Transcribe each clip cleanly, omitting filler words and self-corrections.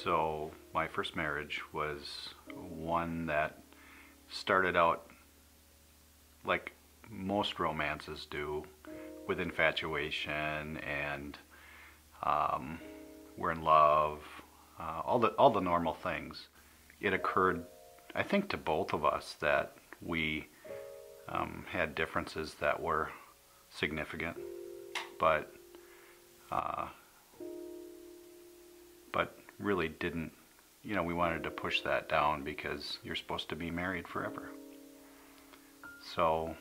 So my first marriage was one that started out like most romances do, with infatuation and we're in love, all the normal things. It occurred, I think, to both of us that we had differences that were significant, but really didn't, we wanted to push that down because you're supposed to be married forever. So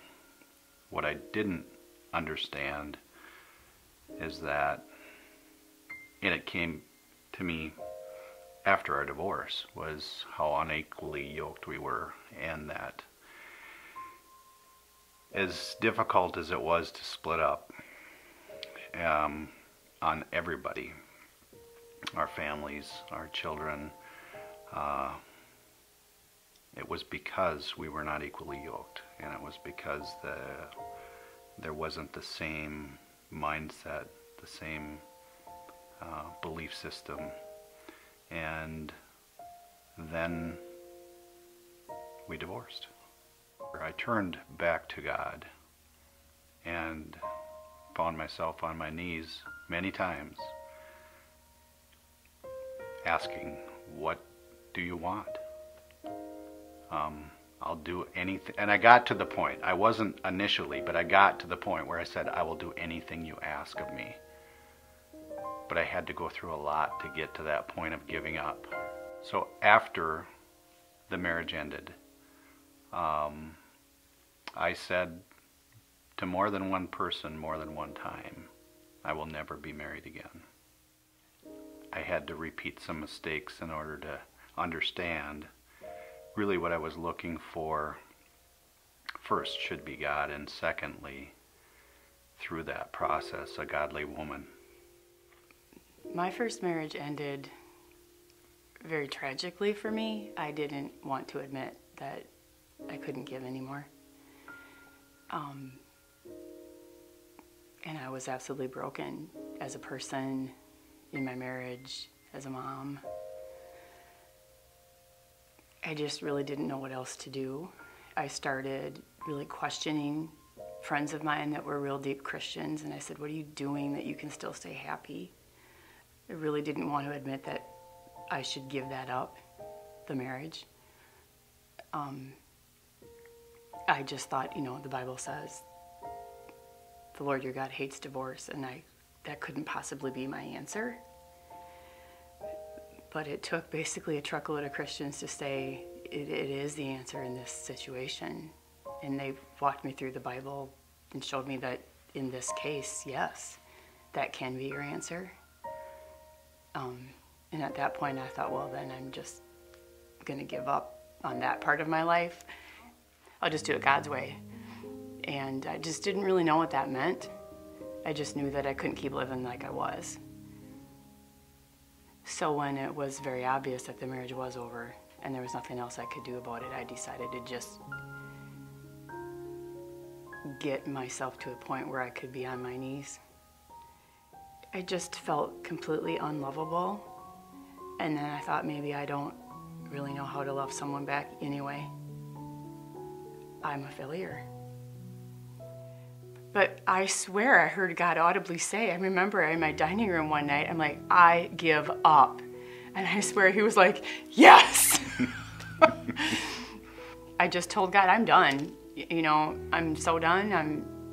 what I didn't understand is that, and it came to me after our divorce, was how unequally yoked we were, and that as difficult as it was to split up on everybody, our families, our children, it was because we were not equally yoked, and it was because there wasn't the same mindset, the same belief system. And then we divorced. I turned back to God and found myself on my knees many times asking, what do you want? I'll do anything. And I got to the point, I wasn't initially, but I got to the point where I said, I will do anything you ask of me. But I had to go through a lot to get to that point of giving up. So after the marriage ended, I said to more than one person, more than one time, I will never be married again. I had to repeat some mistakes in order to understand really what I was looking for. First should be God, and secondly, through that process, a godly woman. My first marriage ended very tragically for me. I didn't want to admit that I couldn't give anymore. And I was absolutely broken as a person, in my marriage, as a mom. I just really didn't know what else to do. I started really questioning friends of mine that were real deep Christians, and I said, what are you doing that you can still stay happy? I really didn't want to admit that I should give that up, the marriage. I just thought, the Bible says, the Lord your God hates divorce, and that couldn't possibly be my answer. But it took basically a truckload of Christians to say, it is the answer in this situation. And they walked me through the Bible and showed me that in this case, yes, that can be your answer. And at that point I thought, well, then I'm just gonna give up on that part of my life. I'll just do it God's way. And I just didn't really know what that meant. I just knew that I couldn't keep living like I was. So when it was very obvious that the marriage was over and there was nothing else I could do about it, I decided to just get myself to a point where I could be on my knees. I just felt completely unlovable. And then I thought, maybe I don't really know how to love someone back anyway. I'm a failure. But I swear I heard God audibly say, I remember in my dining room one night, I'm like, I give up. And I swear he was like, yes! I just told God, I'm done. I'm so done.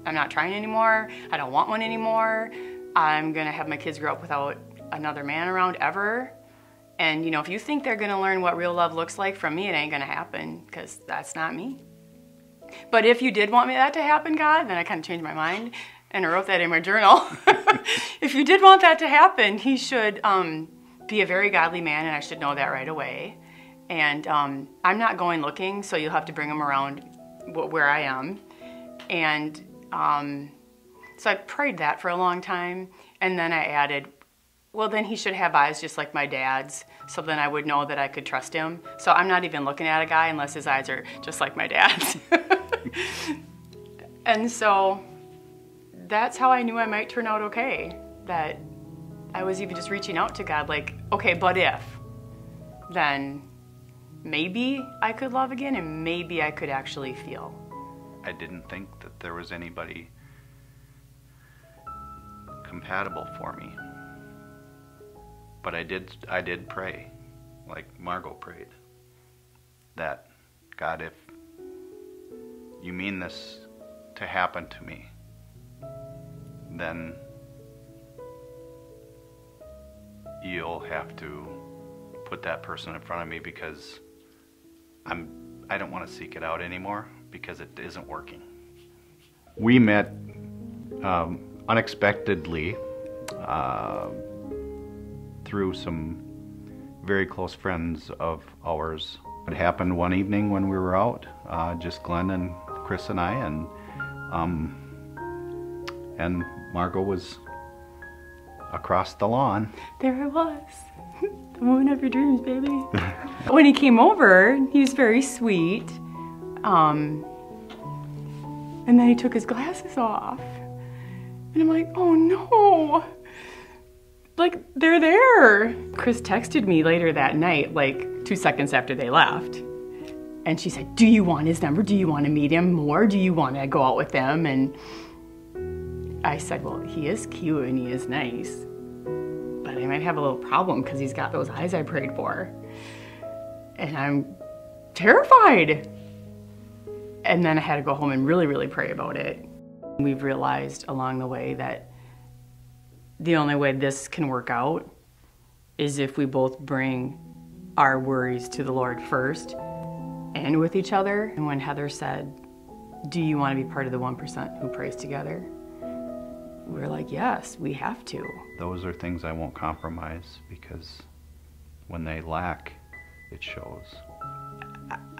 I'm not trying anymore. I don't want one anymore. I'm gonna have my kids grow up without another man around ever. And if you think they're gonna learn what real love looks like from me, it ain't gonna happen, because that's not me. But if you did want that to happen, God, then I kind of changed my mind, and I wrote that in my journal. If you did want that to happen, he should be a very godly man, and I should know that right away. And I'm not going looking, so you'll have to bring him around where I am. And so I prayed that for a long time, and then I added, well, then he should have eyes just like my dad's, so then I would know that I could trust him. So I'm not even looking at a guy unless his eyes are just like my dad's. And so that's how I knew I might turn out okay. That I was even just reaching out to God like, okay, but if. then maybe I could love again and maybe I could actually feel. I didn't think that there was anybody compatible for me. But I did pray, like Margot prayed, that God, if you mean this to happen to me, then you'll have to put that person in front of me, because I don't want to seek it out anymore, because it isn't working. We met unexpectedly through some very close friends of ours. It happened one evening when we were out, just Glenn and Chris and I, and Margot was across the lawn. There I was, the woman of your dreams, baby. When he came over, he was very sweet, and then he took his glasses off, and I'm like, oh no, like they're there. Chris texted me later that night, like 2 seconds after they left, and she said, do you want his number? Do you want to meet him more? Do you want to go out with him? And I said, well, he is cute and he is nice, but I might have a little problem because he's got those eyes I prayed for. And I'm terrified. And then I had to go home and really, really pray about it. We've realized along the way that the only way this can work out is if we both bring our worries to the Lord first and with each other. And when Heather said, do you want to be part of the 1% who prays together? We're like, yes, we have to. Those are things I won't compromise, because when they lack, it shows.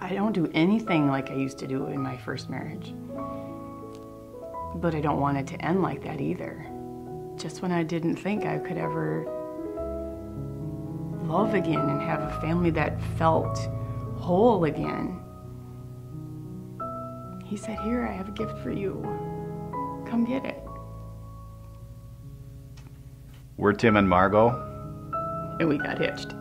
I don't do anything like I used to do in my first marriage. But I don't want it to end like that either. Just when I didn't think I could ever love again and have a family that felt whole again, he said, here, I have a gift for you. Come get it. We're Tim and Margot. And we got hitched.